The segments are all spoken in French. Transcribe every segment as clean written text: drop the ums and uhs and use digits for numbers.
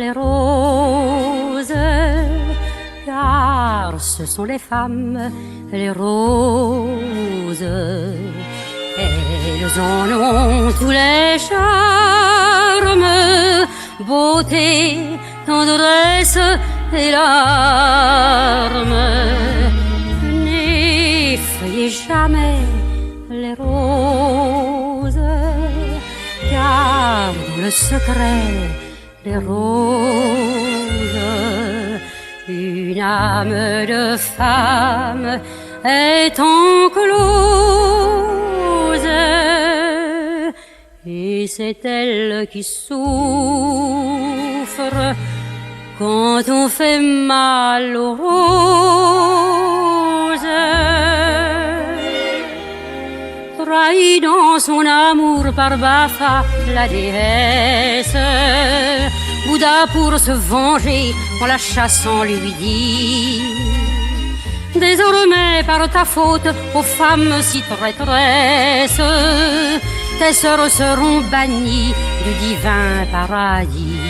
les roses, car ce sont les femmes, les roses. Elles en ont tous les charmes, beauté, tendresse et larmes. N'effeuillez jamais les roses, car dans le secret des roses, une âme de femme est enclose, et c'est elle qui souffre quand on fait mal aux roses. Trahi dans son amour par Bafa, la déesse, Bouddha pour se venger en la chassant lui dit: désormais par ta faute, aux femmes si traîtresses, tes sœurs seront bannies du divin paradis.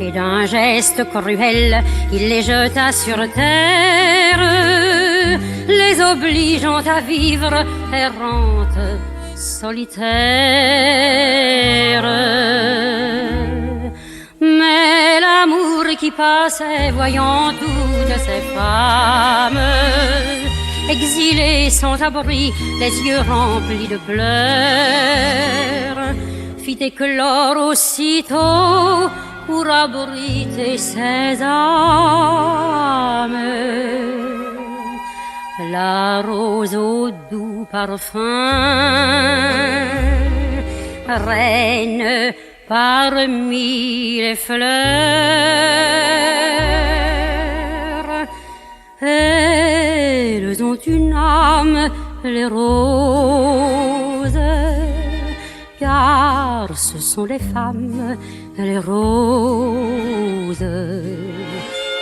Et d'un geste cruel, il les jeta sur terre, les obligeant à vivre errantes, solitaires. Mais l'amour qui passait, voyant toutes ces femmes exilées sans abri, les yeux remplis de pleurs, fit éclore aussitôt pour abriter ces âmes la rose au doux parfum, reine parmi les fleurs. Elles ont une âme, les roses, car ce sont les femmes, les roses.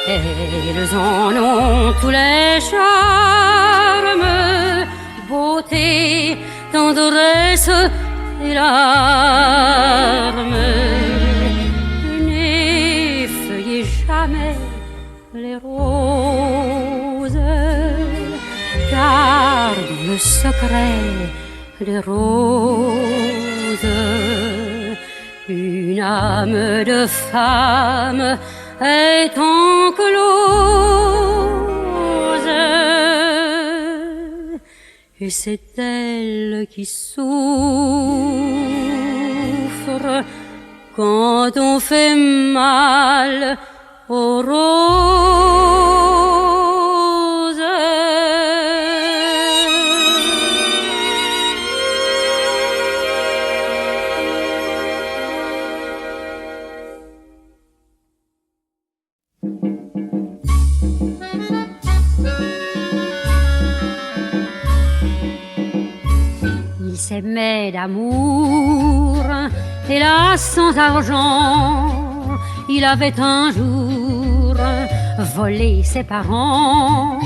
Elles en ont tous les charmes, beauté, tendresse et larmes. N'effeuillez jamais les roses, car dans le secret des roses, une âme de femme est enclose, et c'est elle qui souffre quand on fait mal aux roses. Ils s'aimaient d'amour, hélas sans argent. Il avait un jour volé ses parents,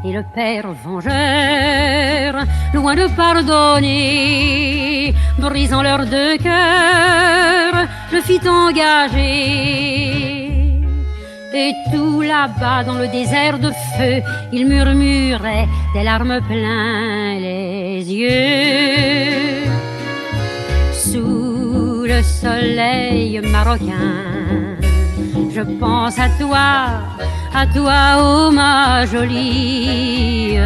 et le père vengeur, loin de pardonner, brisant leurs deux cœurs, le fit engager. Et tout là-bas dans le désert de feu, il murmurait, des larmes plein les yeux. Sous le soleil marocain, je pense à toi, ô ma jolie,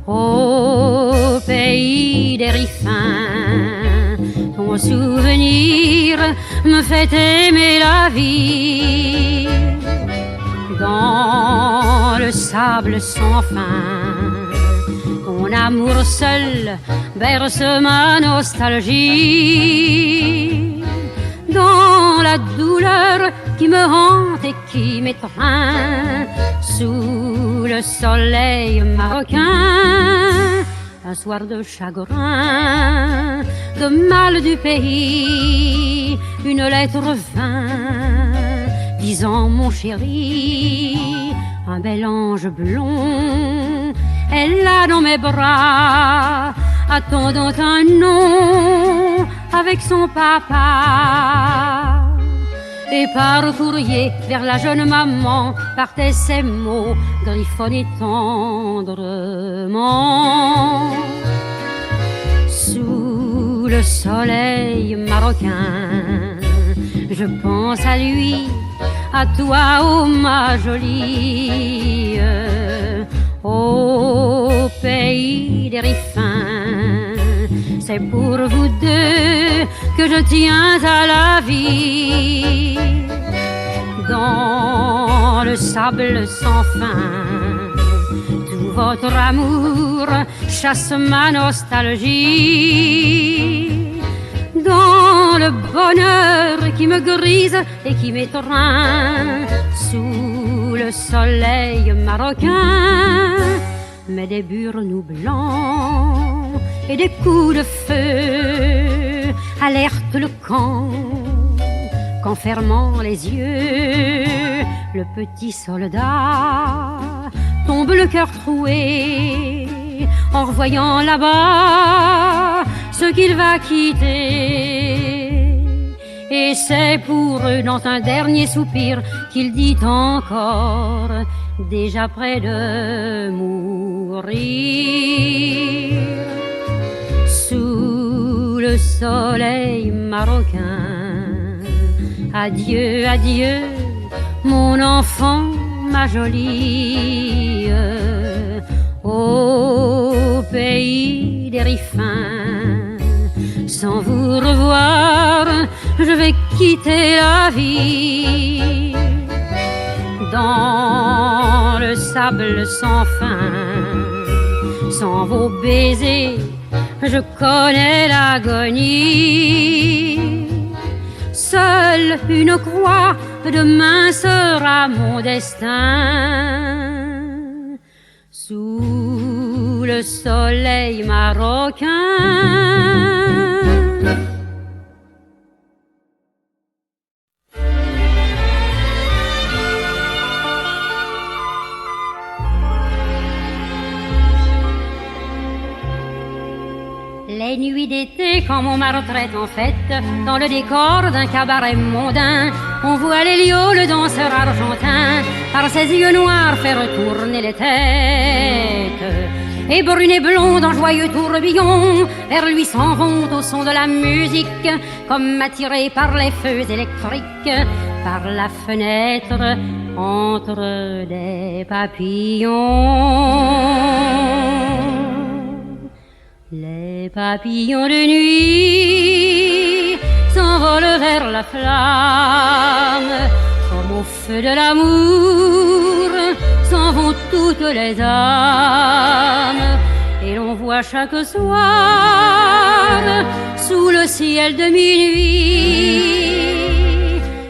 au pays des Riffins. Ton souvenir me fait aimer la vie. Dans le sable sans fin, ton amour seul berce ma nostalgie. Dans la douleur qui me hante et qui m'étreint, sous le soleil marocain, un soir de chagrin, de mal du pays, une lettre vint, disant mon chéri, un bel ange blond, elle l'a dans mes bras, attendant un nom avec son papa. Et par courrier vers la jeune maman partaient ces mots griffonnés tendrement. Sous le soleil marocain, je pense à lui, à toi, oh ma jolie, au pays des Riffins. C'est pour vous deux que je tiens à la vie. Dans le sable sans fin, tout votre amour chasse ma nostalgie. Dans le bonheur qui me grise et qui m'étreint, sous le soleil marocain, mais des burnous blancs et des coups de feu alertent le camp. Qu'en fermant les yeux, le petit soldat tombe le cœur troué en revoyant là-bas ce qu'il va quitter. Et c'est pour eux dans un dernier soupir qu'il dit encore, déjà près de mourir. Sous le soleil marocain, adieu, adieu, mon enfant, ma jolie, au pays des Riffins. Sans vous revoir, je vais quitter la vie. Dans le sable sans fin, sans vos baisers, je connais l'agonie. Seule une croix demain sera mon destin. Sous le soleil marocain. Les nuits d'été, quand mon ma retraite en fête, dans le décor d'un cabaret mondain, on voit Lélio, le danseur argentin, par ses yeux noirs faire tourner les têtes. Et brune et blonde en joyeux tourbillon, vers lui s'en vont au son de la musique, comme attirés par les feux électriques, par la fenêtre entre des papillons. Les papillons de nuit s'envolent vers la flamme, comme au feu de l'amour s'en vont toutes les âmes. Et l'on voit chaque soir, sous le ciel de minuit,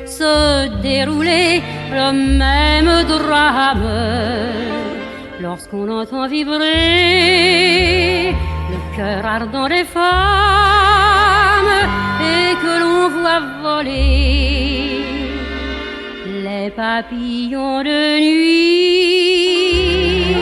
se dérouler le même drame, lorsqu'on entend vibrer le cœur ardent des femmes et que l'on voit voler les papillons de nuit.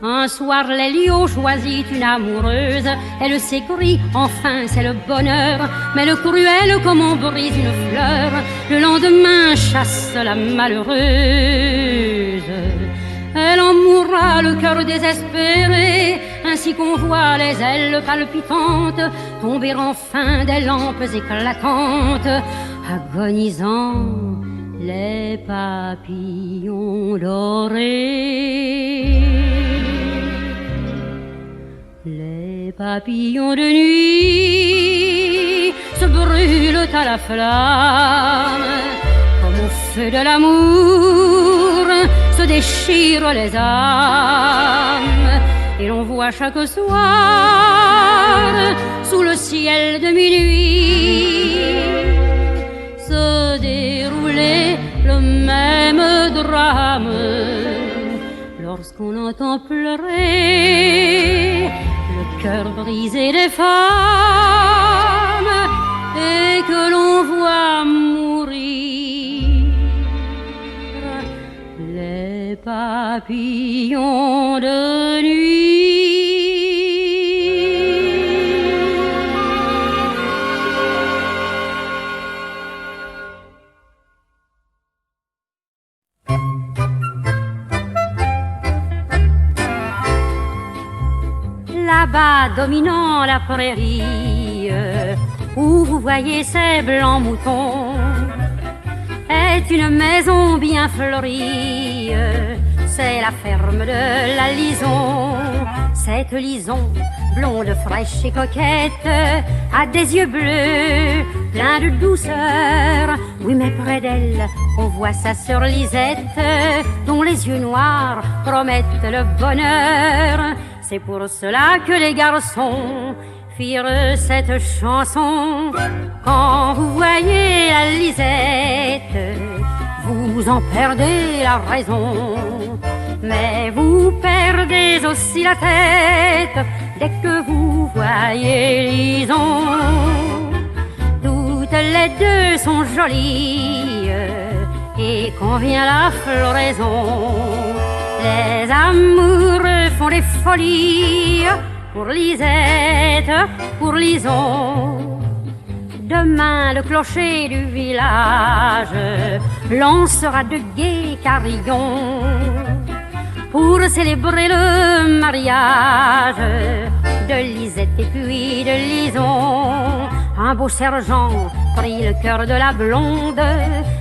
Un soir, Lélio choisit une amoureuse. Elle s'écrie, enfin c'est le bonheur. Mais le cruel, comme on brise une fleur, le lendemain chasse la malheureuse. Elle en mourra, le cœur désespéré, ainsi qu'on voit les ailes palpitantes tomber enfin des lampes éclatantes, agonisant les papillons dorés. Les papillons de nuit se brûlent à la flamme, comme au feu de l'amour se déchirent les âmes. Et l'on voit chaque soir, sous le ciel de minuit, se dérouler le même drame, lorsqu'on entend pleurer le cœur brisé des femmes et que l'on voit mourir les papillons de nuit. là-bas dominant la prairie, où vous voyez ces blancs moutons, est une maison bien fleurie. C'est la ferme de la Lison. Cette Lison, blonde, fraîche et coquette, a des yeux bleus, pleins de douceur. Oui, mais près d'elle, on voit sa sœur Lisette, dont les yeux noirs promettent le bonheur. C'est pour cela que les garçons firent cette chanson. Quand vous voyez la Lisette, vous en perdez la raison. Mais vous perdez aussi la tête dès que vous voyez Lison. Toutes les deux sont jolies et quand vient la floraison, les amoureux font des folies pour Lisette, pour Lison. Demain, le clocher du village lancera de gais carillons pour célébrer le mariage de Lisette et puis de Lison. Un beau sergent prit le cœur de la blonde,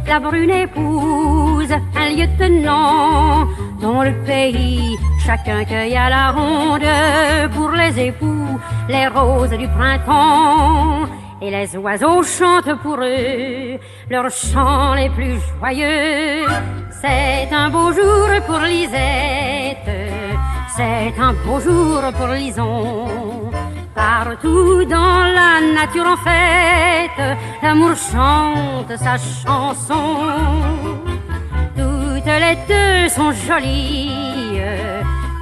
la brune épouse un lieutenant. Dans le pays, chacun cueille à la ronde pour les époux les roses du printemps. Et les oiseaux chantent pour eux leurs chants les plus joyeux. C'est un beau jour pour Lisette, c'est un beau jour pour Lison. Partout dans la nature en fête, l'amour chante sa chanson. Toutes les deux sont jolies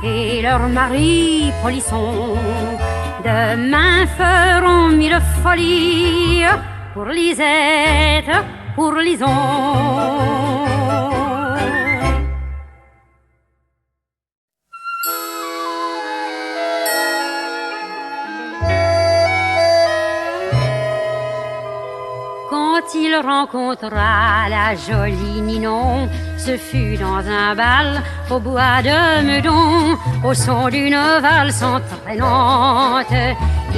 et leurs maris polissons. Demain feront mille folies pour Lisette, pour Lison. Quand il rencontra la jolie Ninon, ce fut dans un bal au bois de Meudon, au son d'une valse entraînante.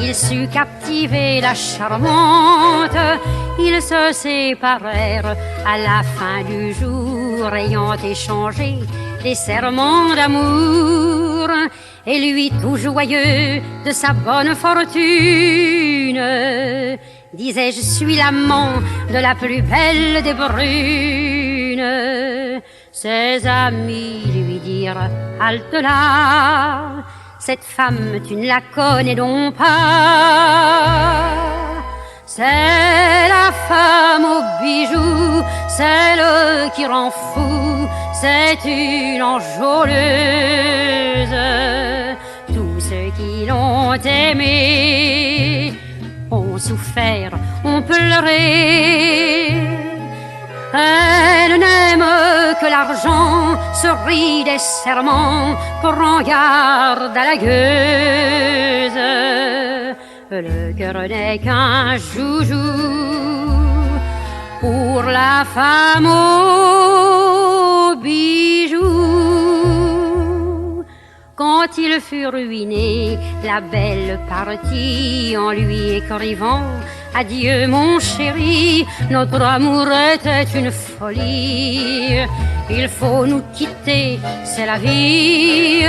Il sut captiver la charmante, ils se séparèrent à la fin du jour, ayant échangé des serments d'amour. Et lui, tout joyeux de sa bonne fortune, disait: je suis l'amant de la plus belle des brunes. Ses amis lui dirent: halte là, cette femme tu ne la connais donc pas. C'est la femme aux bijoux, celle qui rend fou, c'est une enjôleuse. Tous ceux qui l'ont aimée ont souffert, ont pleuré. Elle n'aime que l'argent, se rit des serments, prend garde à la gueuse. Le cœur n'est qu'un joujou pour la femme aux bijoux. Quand il fut ruiné, la belle partit en lui écrivant: adieu mon chéri, notre amour était une folie. Il faut nous quitter, c'est la vie.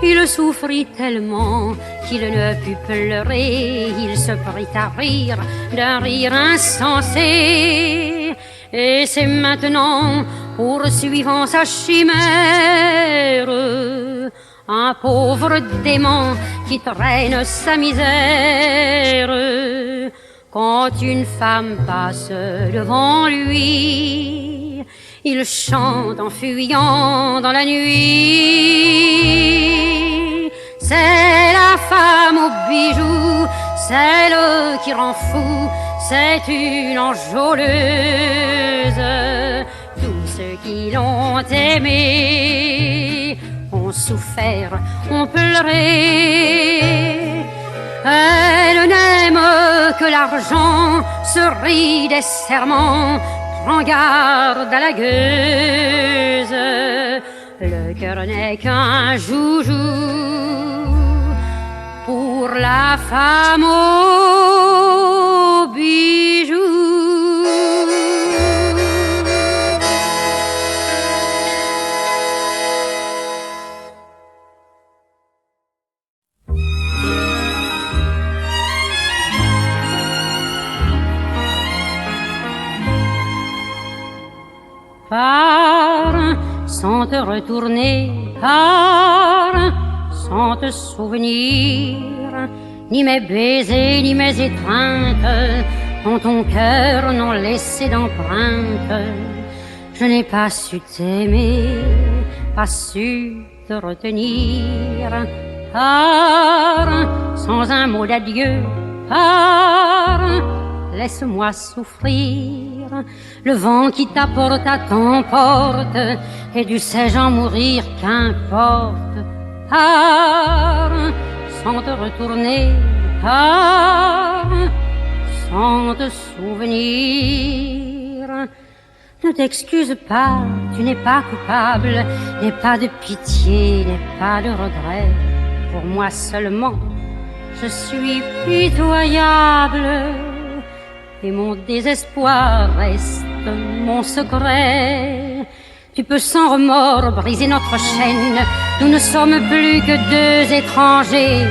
Il souffrit tellement qu'il ne put pleurer. Il se prit à rire d'un rire insensé. Et c'est maintenant, poursuivant sa chimère, un pauvre dément qui traîne sa misère. Quand une femme passe devant lui, il chante en fuyant dans la nuit. C'est la femme aux bijoux, celle qui rend fou, c'est une enjôleuse. Tous ceux qui l'ont aimée ont souffert, ont pleuré. Elle n'aime que l'argent, se rit des serments, prend garde à la gueuse. Le cœur n'est qu'un joujou pour pour la femme aux bijoux. Pars sans te retourner, pars sans te souvenir, ni mes baisers, ni mes étreintes, en ton cœur n'ont laissé d'empreinte. Je n'ai pas su t'aimer, pas su te retenir. Pars sans un mot d'adieu, pars, laisse-moi souffrir. Le vent qui t'apporte t'emporte, et du sais-je en mourir, qu'importe. Pars sans te retourner, pars sans te souvenir. Ne t'excuse pas, tu n'es pas coupable, n'aie pas de pitié, n'aie pas de regret. Pour moi seulement, je suis pitoyable, et mon désespoir reste mon secret. Tu peux sans remords briser notre chaîne, nous ne sommes plus que deux étrangers.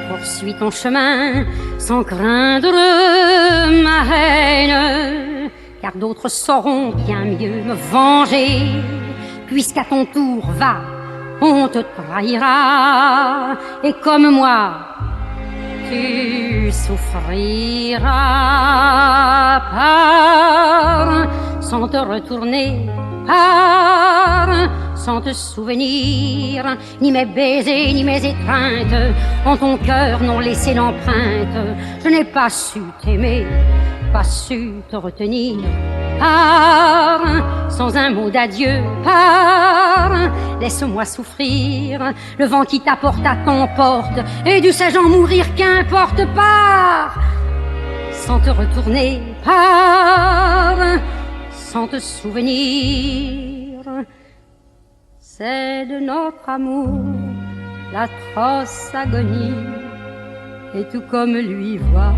Poursuis ton chemin sans craindre ma haine, car d'autres sauront bien mieux me venger. Puisqu'à ton tour, va, on te trahira, et comme moi, tu souffriras. Pars sans te retourner, pars sans te souvenir, ni mes baisers, ni mes étreintes en ton cœur n'ont laissé d'empreinte. Je n'ai pas su t'aimer, pas su te retenir. Pars sans un mot d'adieu, pars, laisse-moi souffrir. Le vent qui t'apporte t'emporte, et du sais-je en mourir, qu'importe. Pars sans te retourner, pars sans te souvenir. C'est de notre amour l'atroce agonie, et tout comme lui voit,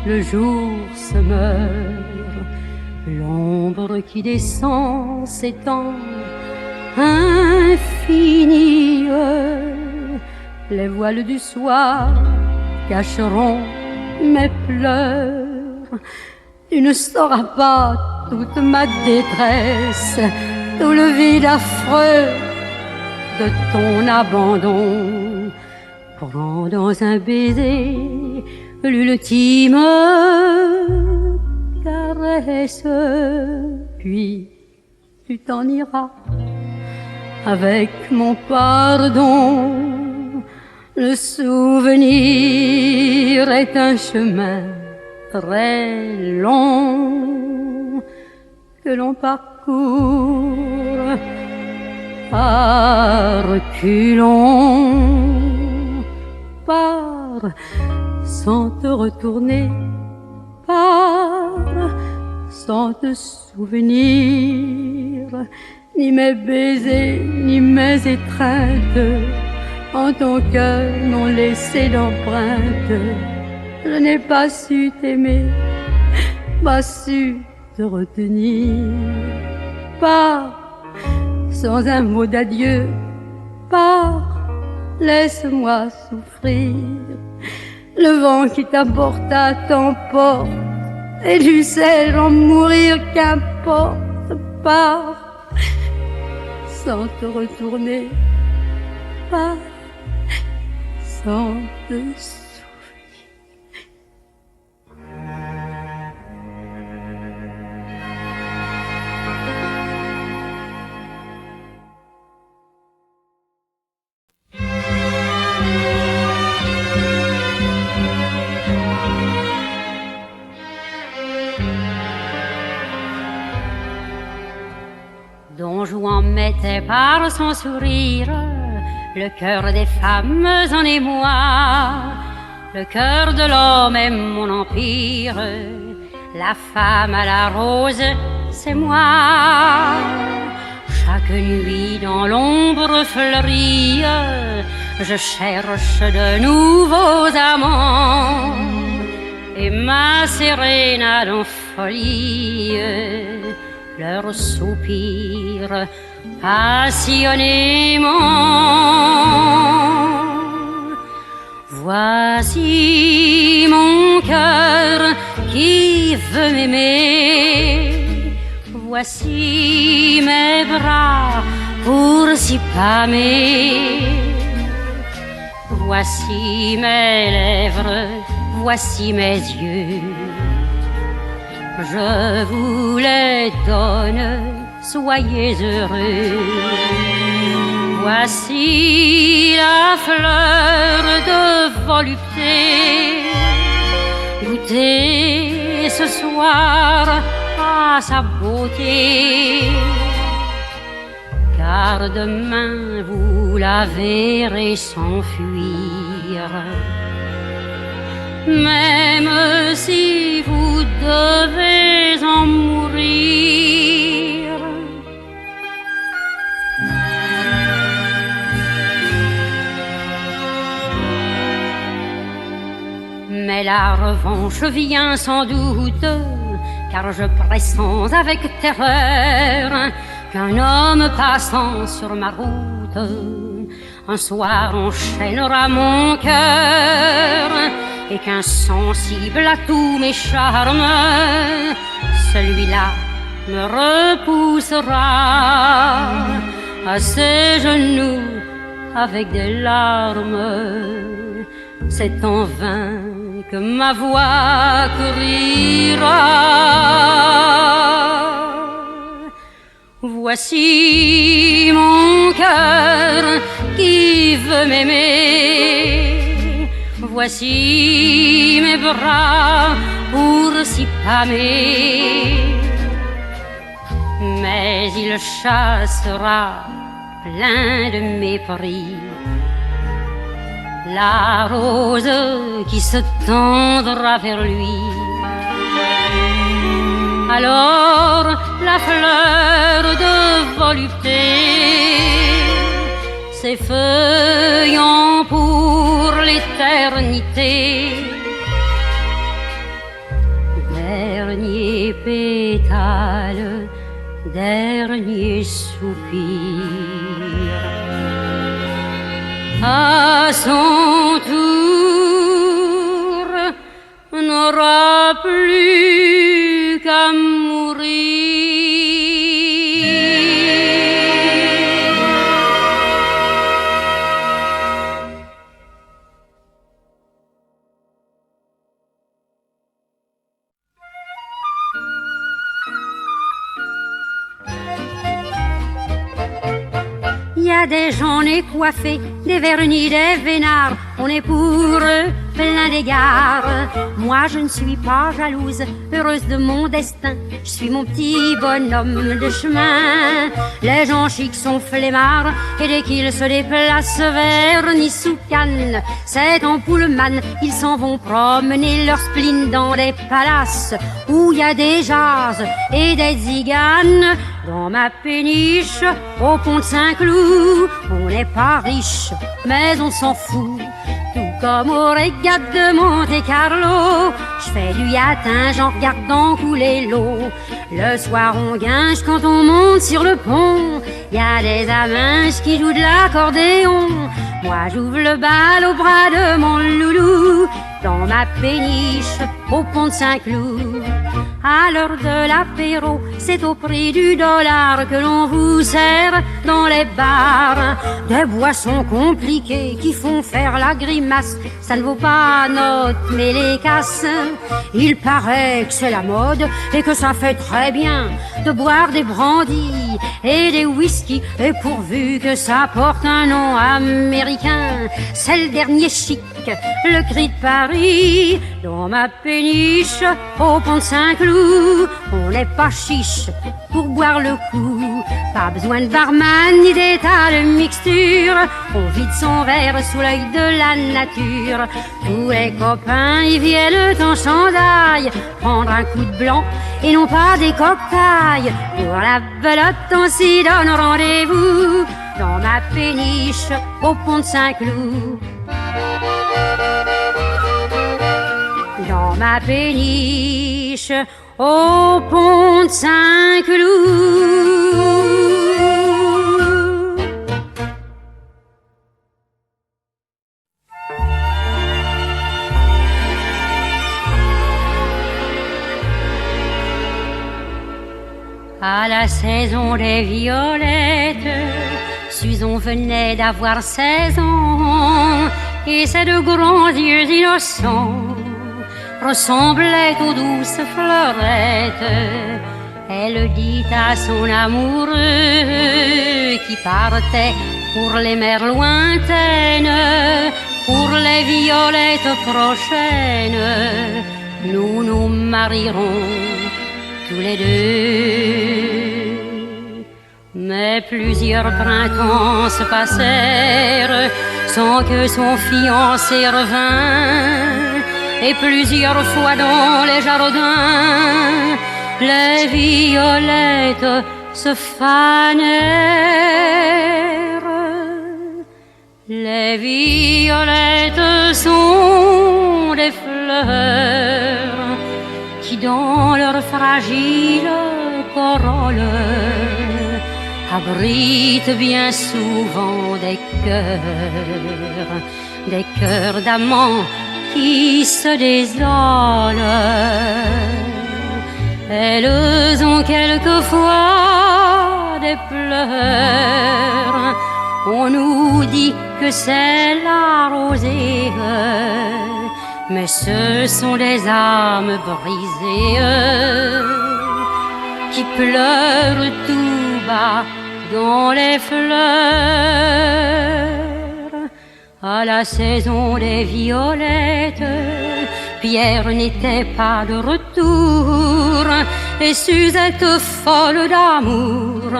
le jour se meurt. L'ombre qui descend s'étend infinie, les voiles du soir cacheront mes pleurs. Tu ne sauras pas toute ma détresse, tout le vide affreux de ton abandon. Prends dans un baiser l'ultime caresse, puis tu t'en iras avec mon pardon. Le souvenir est un chemin très long que l'on parcourt par reculons. Pars sans te retourner, pars sans te souvenir, ni mes baisers, ni mes étreintes en ton cœur n'ont laissé d'empreinte. Je n'ai pas su t'aimer, pas su te retenir. Pars sans un mot d'adieu, pars, laisse-moi souffrir. Le vent qui t'apporta t'emporte, et tu sais en mourir, qu'importe. Pars sans te retourner, pars sans te souvenir. Don Juan mettait par son sourire le cœur des femmes en émoi. Le cœur de l'homme est mon empire, la femme à la rose, c'est moi. Chaque nuit dans l'ombre fleurie, je cherche de nouveaux amants et ma sérénade en folie leur soupire passionnément. Voici mon cœur qui veut m'aimer, voici mes bras pour s'y pâmer, voici mes lèvres, voici mes yeux. Je vous les donne, soyez heureux. Voici la fleur de volupté, goûtez ce soir à sa beauté, car demain vous la verrez s'enfuir. Même si vous devez en mourir. Mais la revanche vient sans doute, car je pressens avec terreur qu'un homme passant sur ma route un soir enchaînera mon cœur, et qu'insensible à tous mes charmes, celui-là me repoussera à ses genoux avec des larmes. C'est en vain que ma voix criera. Voici mon cœur qui veut m'aimer, voici mes bras pour s'y pâmer, mais il chassera plein de mépris la rose qui se tendra vers lui. Alors la fleur de volupté s'effeuillant pour l'éternité, dernier pétale, dernier soupir, à son tour n'aura plus qu'à mourir. Il y a des gens nés coiffés, des vernis, des vénards, on est pour eux plein d'égards. Moi je ne suis pas jalouse, heureuse de mon destin, je suis mon petit bonhomme de chemin. Les gens chics sont flemmards, et dès qu'ils se déplacent vers Nice ou Cannes, c'est en Pullman, ils s'en vont promener leur spleen dans des palaces où il y a des jazz et des ziganes. Dans ma péniche, au pont de Saint-Cloud, on n'est pas riche, mais on s'en fout. Tout comme au régate de Monte-Carlo, je fais du yatin, j'en regardant couler l'eau. Le soir on guinche quand on monte sur le pont, y a des aminches qui jouent de l'accordéon. Moi j'ouvre le bal au bras de mon loulou, dans ma péniche, au pont de Saint-Cloud. À l'heure de l'apéro, c'est au prix du dollar que l'on vous sert dans les bars des boissons compliquées qui font faire la grimace. Ça ne vaut pas notre mélécasse. Il paraît que c'est la mode et que ça fait très bien de boire des brandis et des whisky, et pourvu que ça porte un nom américain, c'est le dernier chic, le cri de Paris. Dans ma péniche, au pont de Saint-Cloud, on n'est pas chiche pour boire le coup. Pas besoin de barman ni d'état de mixture, on vide son verre sous l'œil de la nature. Tous les copains y viennent en chandail, prendre un coup de blanc et non pas des cocailles. Pour la belote on s'y donne rendez-vous, dans ma péniche au pont de Saint-Cloud. Dans ma péniche au pont de Saint-Cloud. À la saison des violettes, Suzon venait d'avoir 16 ans, et ses deux grands yeux innocents ressemblaient aux douces fleurettes. Elle dit à son amoureux qui partait pour les mers lointaines, pour les violettes prochaines, nous nous marierons tous les deux. Mais plusieurs printemps se passèrent sans que son fiancé revint, et plusieurs fois dans les jardins les violettes se fanèrent. Les violettes sont des fleurs qui dans leur fragile corolle abritent bien souvent des cœurs d'amants qui se désolent. Elles ont quelquefois des pleurs, on nous dit que c'est la rosée, mais ce sont des âmes brisées qui pleurent tout bas dans les fleurs. À la saison des violettes, Pierre n'était pas de retour, et Suzette, folle d'amour,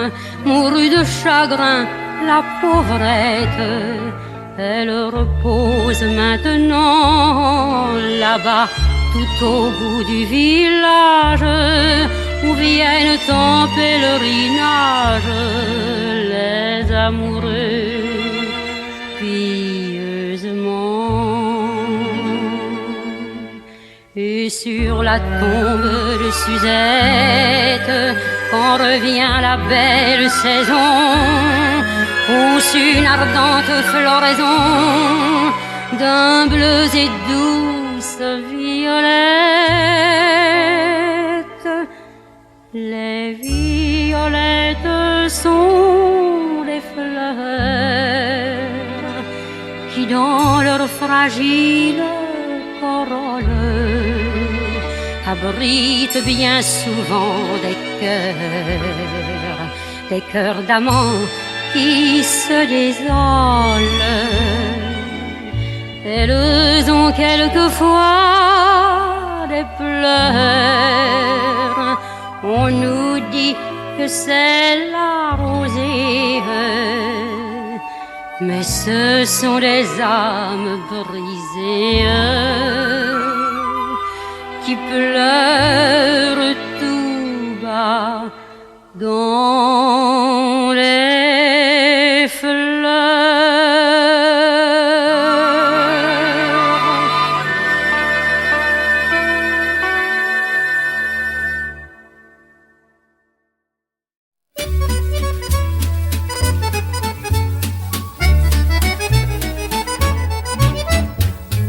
mourut de chagrin, la pauvrette. Elle repose maintenant là-bas, tout au bout du village, où viennent en pèlerinage les amoureux pieusement. Et sur la tombe de Suzette, quand revient la belle saison, pousse une ardente floraison d'humbles et douces violettes. Les violettes sont des fleurs qui dans leur fragile corolle abritent bien souvent des cœurs d'amants qui se désolent. Elles ont quelquefois des pleurs, on nous dit que c'est la rosée, mais ce sont des âmes brisées qui pleurent tout bas dans les fleurs.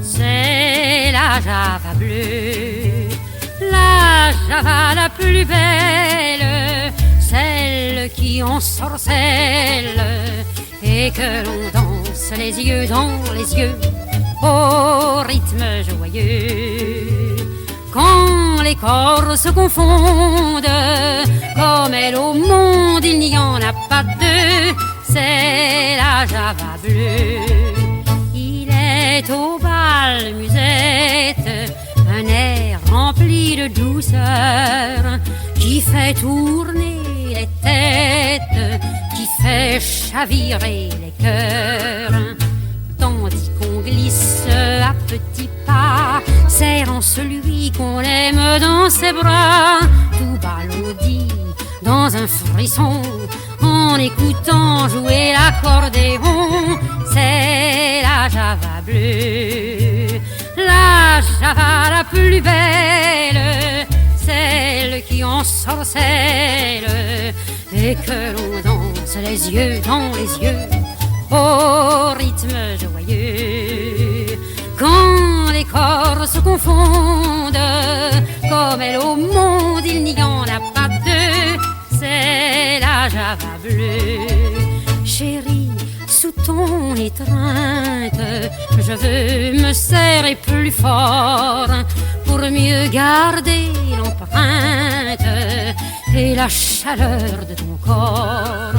C'est la java bleue, la java la plus belle, celle qui ensorcelle et que l'on danse les yeux dans les yeux au rythme joyeux. Quand les corps se confondent, comme elle au monde il n'y en a pas deux, c'est la java bleue. Il est au bal musette, un air rempli de douceur qui fait tourner les têtes fait chavirer les cœurs, tandis qu'on glisse à petits pas, serrant celui qu'on aime dans ses bras. Tout bas l'on dit dans un frisson, en écoutant jouer l'accordéon. C'est la Java bleue, la Java la plus belle, celle qui ensorcelle et que l'on danse les yeux dans les yeux au rythme joyeux. Quand les corps se confondent, comme elle au monde, il n'y en a pas deux. C'est la Java bleue. Chérie, sous ton étreinte, je veux me serrer plus fort pour mieux garder l'empreinte et la chaleur de ton corps.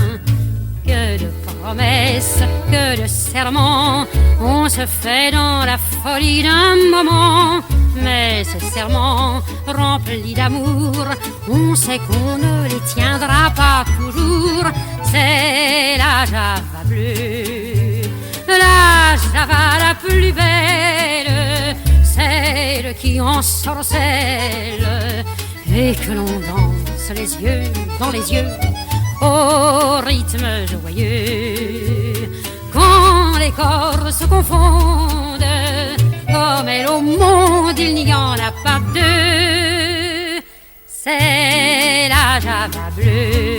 Que de promesses, que de serments, on se fait dans la folie d'un moment. Mais ces serments remplis d'amour, on sait qu'on ne les tiendra pas toujours. C'est la Java bleue, la Java la plus belle, celle qui ensorcelle et que l'on danse les yeux dans les yeux au rythme joyeux. Quand les corps se confondent, comme elle au monde, il n'y en a pas deux. C'est la Java bleue.